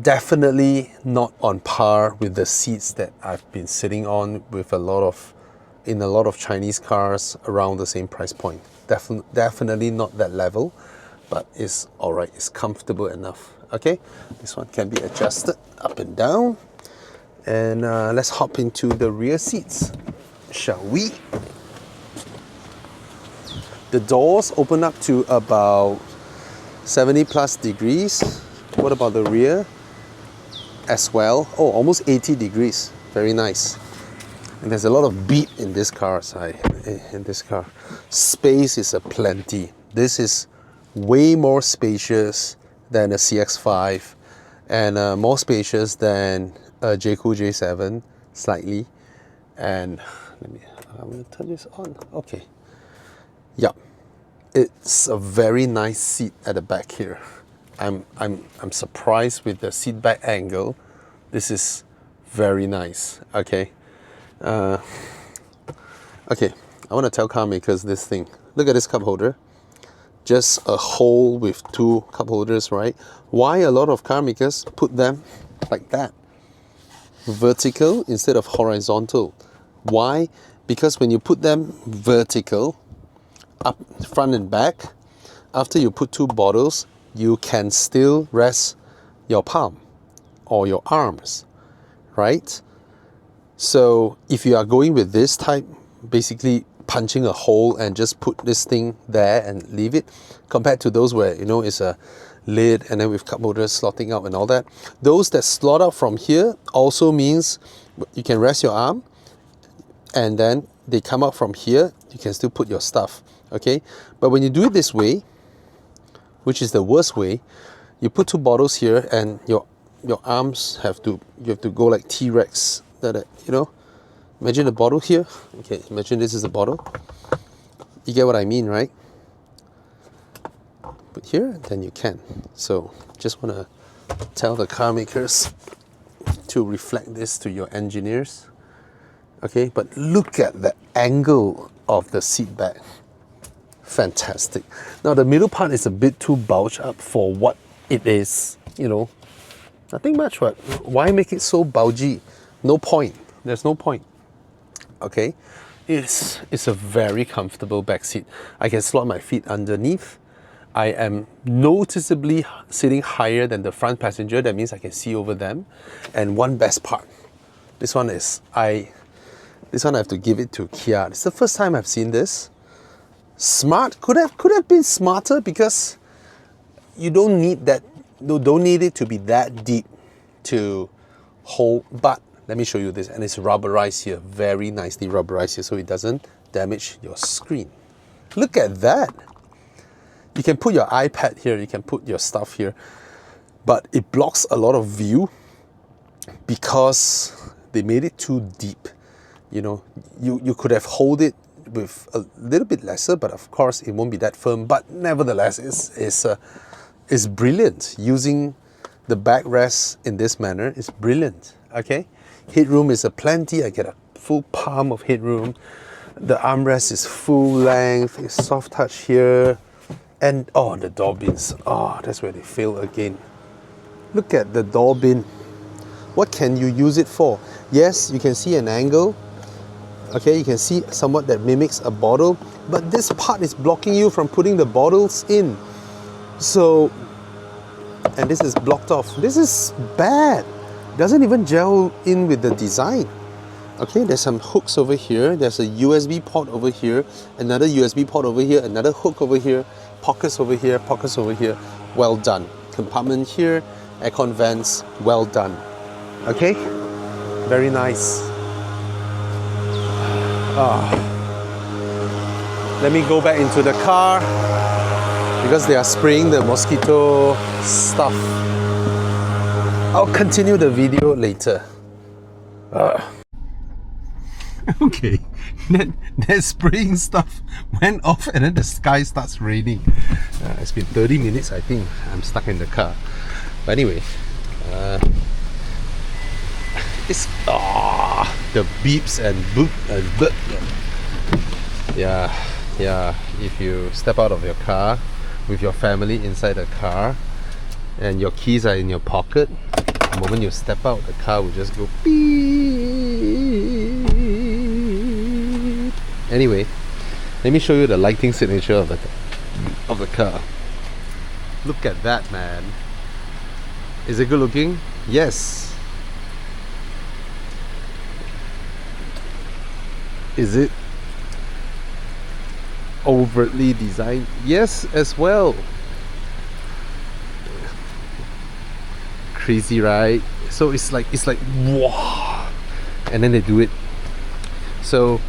Definitely not on par with the seats that I've been sitting on with in a lot of Chinese cars around the same price point. Definitely not that level, but it's all right. It's comfortable enough. Okay, this one can be adjusted up and down. And let's hop into the rear seats, shall we? The doors open up to about 70 plus degrees. What about the rear as well? Oh, almost 80 degrees. Very nice. And there's a lot of beat in this car. Space is aplenty. This is way more spacious than a CX-5 and more spacious than a JQ J7 slightly. And I'm going to turn this on. Okay. Yeah. It's a very nice seat at the back here. I'm surprised with the seat back angle. This is very nice. Okay. Okay, I want to tell car makers this thing. Look at this cup holder. Just a hole with two cup holders, right? Why a lot of car makers put them like that? Vertical instead of horizontal. Why? Because when you put them vertical, up front and back, after you put two bottles, you can still rest your palm or your arms, right? So if you are going with this type, basically punching a hole and just put this thing there and leave it, compared to those where, you know, it's a lid and then with cup holders slotting out and all that. Those that slot out from here also means you can rest your arm and then they come out from here, you can still put your stuff, okay? But when you do it this way, which is the worst way, you put two bottles here and your arms you have to go like T-Rex, you know? Imagine a bottle here. Okay, imagine this is a bottle. You get what I mean, right? But here, then you can. So just want to tell the car makers to reflect this to your engineers. Okay, but look at the angle of the seat back. Fantastic. Now the middle part is a bit too bulged up for what it is, you know. Nothing much, what? Why make it so bulgy? No point. There's no point. Okay, it's a very comfortable back seat. I can slot my feet underneath. I am noticeably sitting higher than the front passenger. That means I can see over them. And one best part, this one I have to give it to Kia. It's the first time I've seen this. Smart, could have been smarter, because you don't need it to be that deep to hold. But let me show you this, and it's rubberized here, very nicely rubberized here, so it doesn't damage your screen. Look at that. You can put your iPad here, you can put your stuff here, but it blocks a lot of view because they made it too deep. You know, you could have hold it with a little bit lesser, but of course it won't be that firm. But nevertheless, it's brilliant. Using the backrest in this manner is brilliant. Okay, headroom is aplenty. I get a full palm of headroom. The armrest is full length. It's soft touch here, and oh, the door bins. Oh, that's where they fail again. Look at the door bin. What can you use it for? Yes, you can see an angle. Okay, you can see somewhat that mimics a bottle, but this part is blocking you from putting the bottles in. So, and this is blocked off. This is bad. Doesn't even gel in with the design. Okay, there's some hooks over here. There's a USB port over here, another USB port over here, another hook over here, pockets over here, pockets over here. Well done. Compartment here, aircon vents, well done. Okay, very nice. Let me go back into the car because they are spraying the mosquito stuff. I'll continue the video later. Okay, that spraying stuff went off and then the sky starts raining. It's been 30 minutes, I think. I'm stuck in the car. But anyway, it's the beeps and boop and boop. Yeah. If you step out of your car with your family inside the car and your keys are in your pocket, the moment you step out, the car will just go beep. Anyway, let me show you the lighting signature of the car. Look at that, man. Is it good looking? Yes. Is it overtly designed? Yes, as well. Crazy, right? So it's like wow, and then they do it. So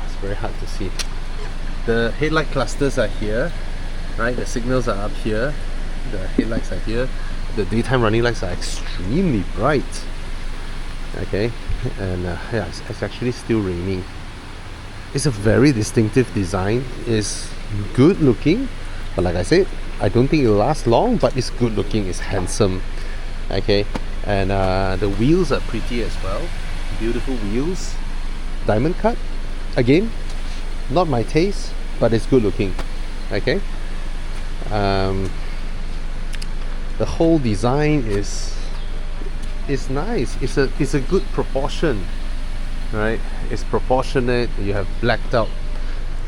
it's very hard to see. The headlight clusters are here, right? The signals are up here. The headlights are here. The daytime running lights are extremely bright. Okay, and yeah, it's actually still raining. It's a very distinctive design. It's good looking, but like I said, I don't think it'll last long, but it's good looking, it's handsome. Okay, and the wheels are pretty as well. Beautiful wheels, diamond cut. Again, not my taste, but it's good looking. Okay, the whole design is nice. It's a good proportion, right? It's proportionate. You have blacked out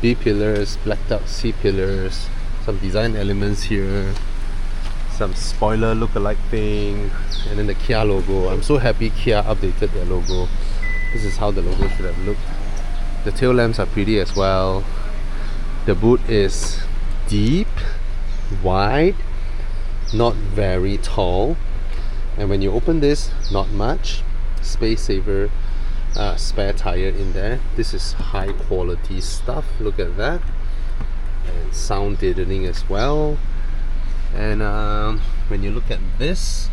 B pillars, blacked out C pillars, some design elements here, some spoiler look-alike thing, and then the Kia logo. I'm so happy Kia updated their logo. This is how the logo should have looked. The tail lamps are pretty as well. The boot is deep, wide, not very tall, and when you open this, not much. Space saver, spare tire in there. This is high quality stuff. Look at that. And sound deadening as well. And when you look at this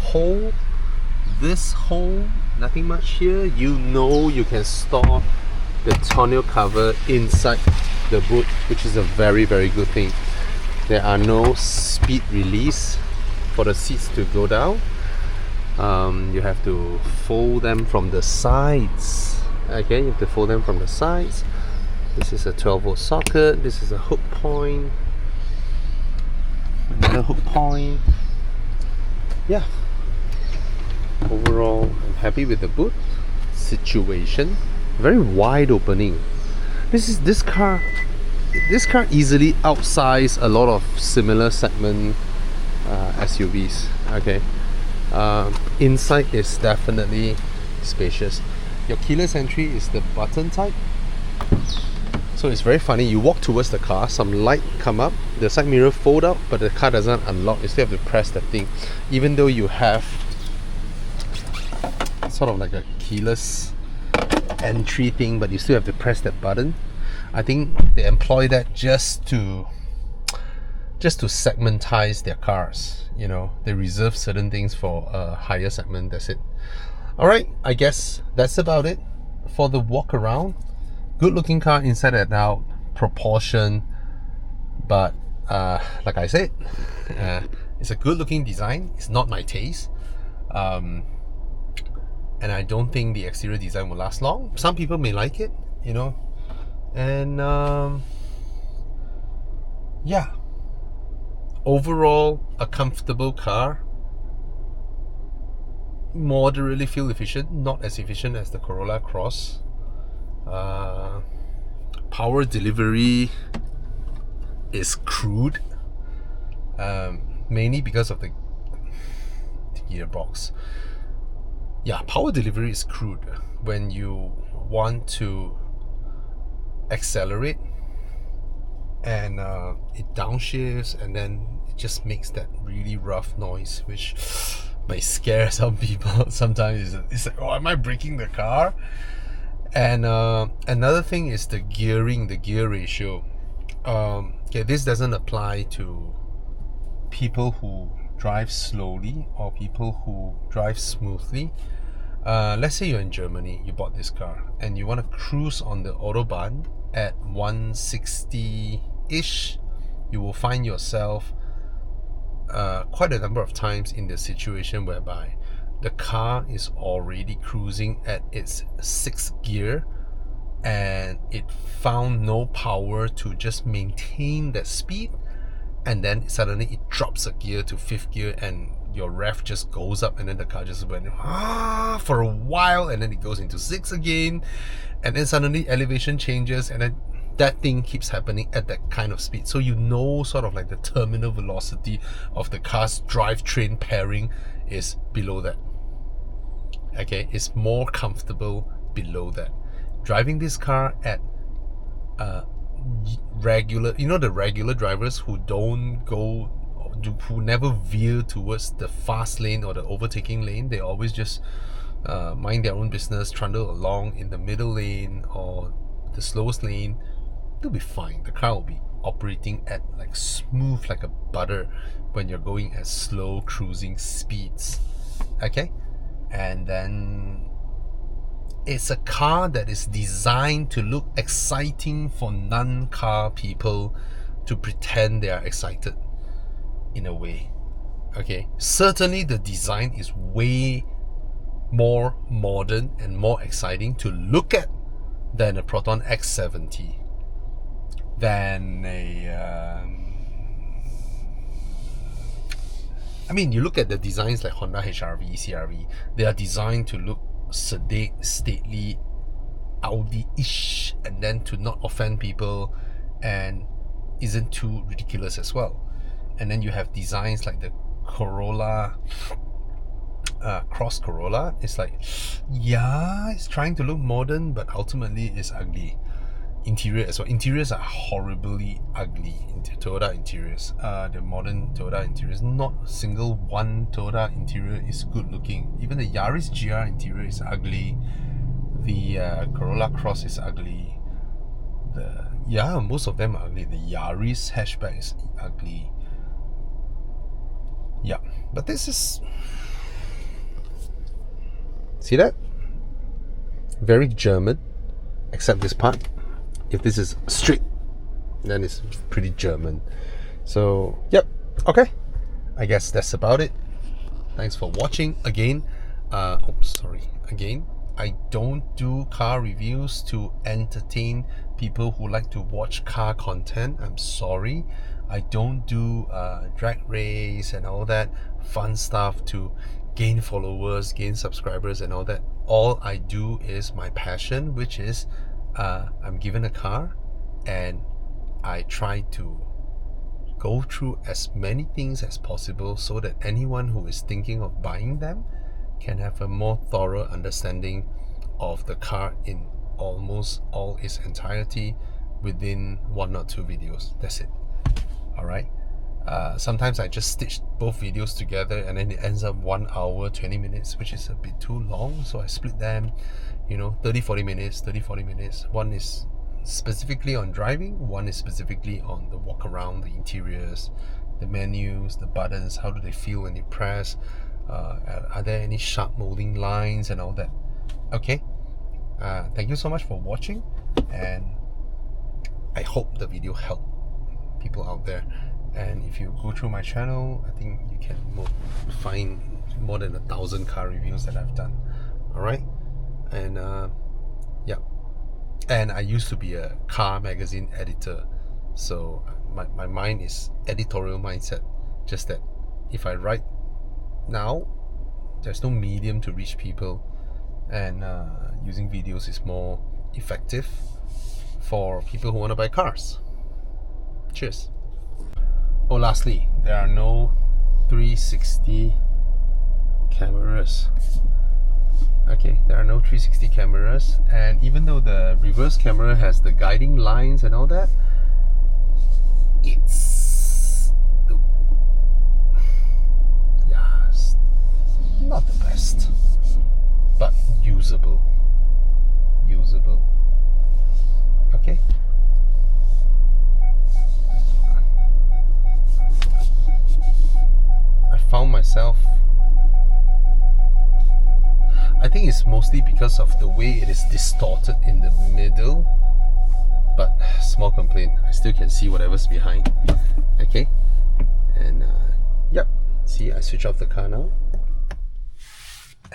hole, nothing much here. You know you can store the tonneau cover inside the boot, which is a very, very good thing. There are no speed release for the seats to go down. You have to fold them from the sides. Okay, you have to fold them from the sides. This is a 12-volt socket. This is a hook point. Another hook point. Yeah. Overall, I'm happy with the boot situation. Very wide opening. This car easily outsize a lot of similar segment SUVs. Okay. Inside is definitely spacious. Your keyless entry is the button type. So it's very funny. You walk towards the car, some light come up, the side mirror fold out, but the car doesn't unlock. You still have to press the thing. Even though you have sort of like a keyless entry thing, but you still have to press that button. I think they employ that just to segmentize their cars. You know, they reserve certain things for a higher segment. That's it. Alright, I guess that's about it for the walk around. Good looking car inside and out, proportion, but like I said, it's a good looking design. It's not my taste, and I don't think the exterior design will last long. Some people may like it, you know, and yeah, overall a comfortable car, moderately fuel efficient, not as efficient as the Corolla Cross. Power delivery is crude. mainly because of the gearbox. Yeah, power delivery is crude. When you want to accelerate and it downshifts, and then it just makes that really rough noise, which may scare some people. Sometimes it's like, oh, am I braking the car? And another thing is the gearing, the gear ratio. Okay, this doesn't apply to people who drive slowly or people who drive smoothly. Let's say you're in Germany, you bought this car and you want to cruise on the Autobahn at 160-ish. You will find yourself quite a number of times in the situation whereby the car is already cruising at its 6th gear and it found no power to just maintain that speed, and then suddenly it drops a gear to 5th gear and your rev just goes up, and then the car just went for a while, and then it goes into 6 again, and then suddenly elevation changes, and then that thing keeps happening at that kind of speed. So you know, sort of like the terminal velocity of the car's drivetrain pairing is below that. Okay, it's more comfortable below that. Driving this car at regular, the regular drivers who don't go, who never veer towards the fast lane or the overtaking lane, they always just mind their own business, trundle along in the middle lane or the slowest lane, they'll be fine. The car will be operating at like smooth like a butter when you're going at slow cruising speeds. Okay, and then it's a car that is designed to look exciting for non-car people to pretend they are excited in a way. Okay, certainly the design is way more modern and more exciting to look at than a Proton X70, than a I mean, you look at the designs like Honda HR-V, CR-V, they are designed to look sedate, stately, Audi-ish, and then to not offend people and isn't too ridiculous as well. And then you have designs like the Corolla, Cross Corolla. It's like, yeah, it's trying to look modern, but ultimately it's ugly. Interior as well. Interiors are horribly ugly. Toyota interiors, the modern Toyota interiors, not a single one Toyota interior is good looking. Even the Yaris GR interior is ugly. The Corolla Cross is ugly. Most of them are ugly. The Yaris hatchback is ugly. Yeah, but this is, see that? Very German, except this part. If this is straight, then it's pretty German. So, yep, okay. I guess that's about it. Thanks for watching again. Again, I don't do car reviews to entertain people who like to watch car content. I'm sorry. I don't do drag race and all that fun stuff to gain followers, gain subscribers and all that. All I do is my passion, which is I'm given a car and I try to go through as many things as possible so that anyone who is thinking of buying them can have a more thorough understanding of the car in almost all its entirety within 1 or 2 videos. That's it. Alright? Sometimes I just stitch both videos together and then it ends up 1 hour 20 minutes, which is a bit too long, so I split them, 30-40 minutes, 30-40 minutes. One is specifically on driving, one is specifically on the walk around, the interiors, the menus, the buttons, how do they feel when you press, are there any sharp molding lines and all that. Okay, thank you so much for watching, and I hope the video helped people out there. And if you go through my channel, I think you can find more than 1,000 car reviews that I've done. Alright, and yeah, and I used to be a car magazine editor, so my mind is editorial mindset, just that if I write now, there's no medium to reach people, and using videos is more effective for people who want to buy cars. Cheers. Oh, lastly, there are no 360 cameras. Okay, there are no 360 cameras, and even though the reverse camera has the guiding lines and all that, it's not the best, but usable. Okay. I found myself, I think it's mostly because of the way it is distorted in the middle, but small complaint, I still can see whatever's behind. Okay, and yep, see, I switch off the car now,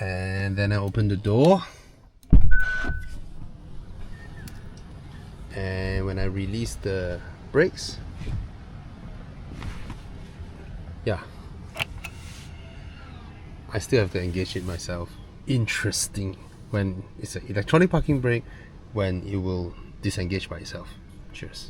and then I open the door, and when I release the brakes, yeah, I still have to engage it myself. Interesting when it's an electronic parking brake, when it will disengage by itself. Cheers.